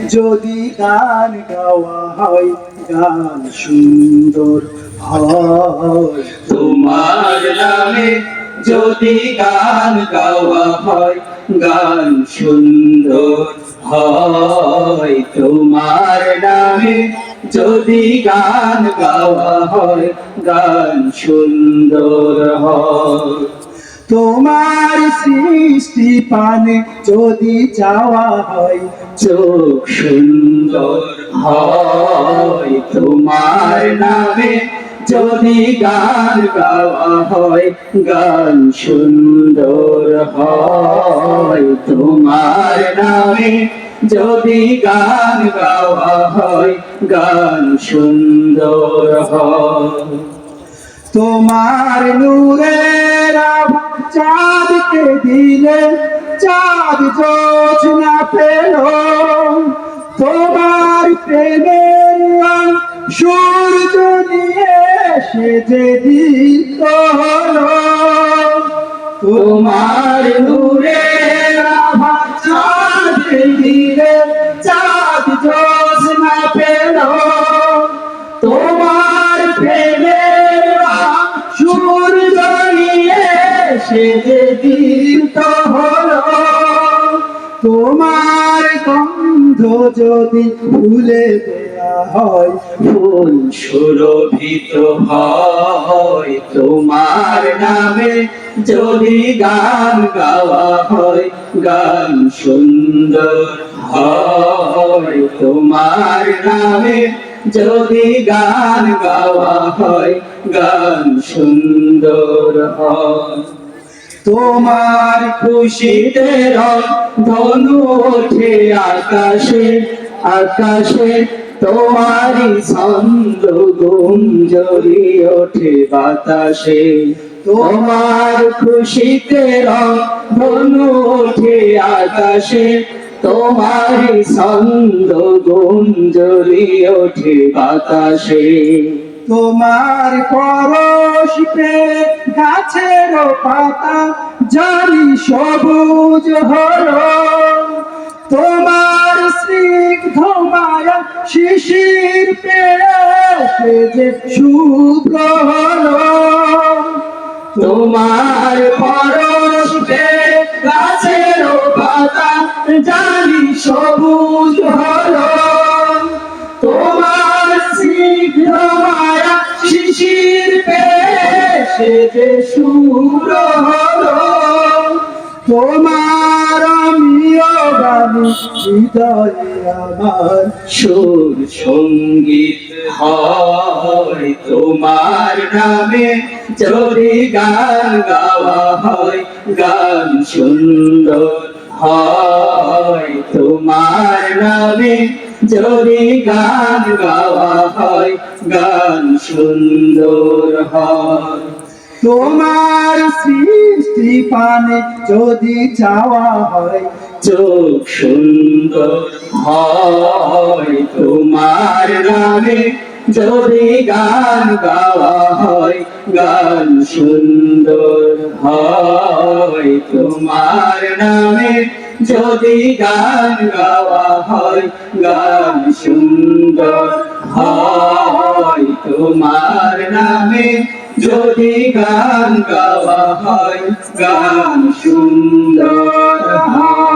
যদি গান গাওয়া হয় গান সুন্দর হয় তোমার নামে যদি গান গাওয়া হয় গান সুন্দর হয় তোমার নামে যদি গান গাওয়া হয় গান সুন্দর হয় তোমার সৃষ্টি পানে যদি চাওয়া হয় চোখ সুন্দর হয় তোমার নামে যদি গান গাওয়া হয় গান সুন্দর হয় তোমার নামে যদি গান গাওয়া হয় গান সুন্দর হয় তোমার নূরের চাঁদকে দিলে চাঁদ জোছনা পেল তোমার প্রেমের রং সূর্য নিয়ে সে যে দীপ্ত হলো তোমার নূরের আভা চাঁদকে দিলে চাঁদ জোছনা পেল তোমার প্রেমের রং সূর্য নিয়ে সে যে দীপ্ত হলো তোমার গন্ধ যদি ভুলে দেয়া হয় ফুল সুরভিত হয় তোমার নামে যদি গান গাওয়া হয় গান সুন্দর হয় তোমার নামে যদি গান গাওয়া হয় গান সুন্দর হয় তোমার খুশিতে রং ধনু ওঠে আকাশে আকাশে তোমারই ছন্দ গুঞ্জরি ওঠে বাতাসে তোমার খুশিতে রং ধনু ওঠে আকাশে তোমারই ছন্দ গুঞ্জরি ওঠে বাতাসে তোমার পরশ পেয়ে গাছের পাতা জানি সবুজ হলো তোমার স্নিগ্ধ মায়া শিশির পেয়ে সে যে শুভ্র হলো তোমার পরশ পেয়ে গাছের পাতা জানি সবুজ হলো তোমার স্নিগ্ধ মায়া শিশির পেয়ে সে যে শুভ্র হলো তোমার আমিও গানি হৃদয়ে আমার সুর সঙ্গীত হয় তোমার নামে যদি গান গাওয়া হয় গান সুন্দর হয় তোমার নামে যদি গান গাওয়া হয় গান সুন্দর হয় তোমার সৃষ্টি পানে যদি চাওয়া হয় চোখ সুন্দর হয় তোমার নামে যদি গান গাওয়া হয় গান সুন্দর হয় তোমার নামে যদি গান গাওয়া হয় গান সুন্দর হয় তোমার নামে যদি গান গাওয়া হয় গান সুন্দর হয়।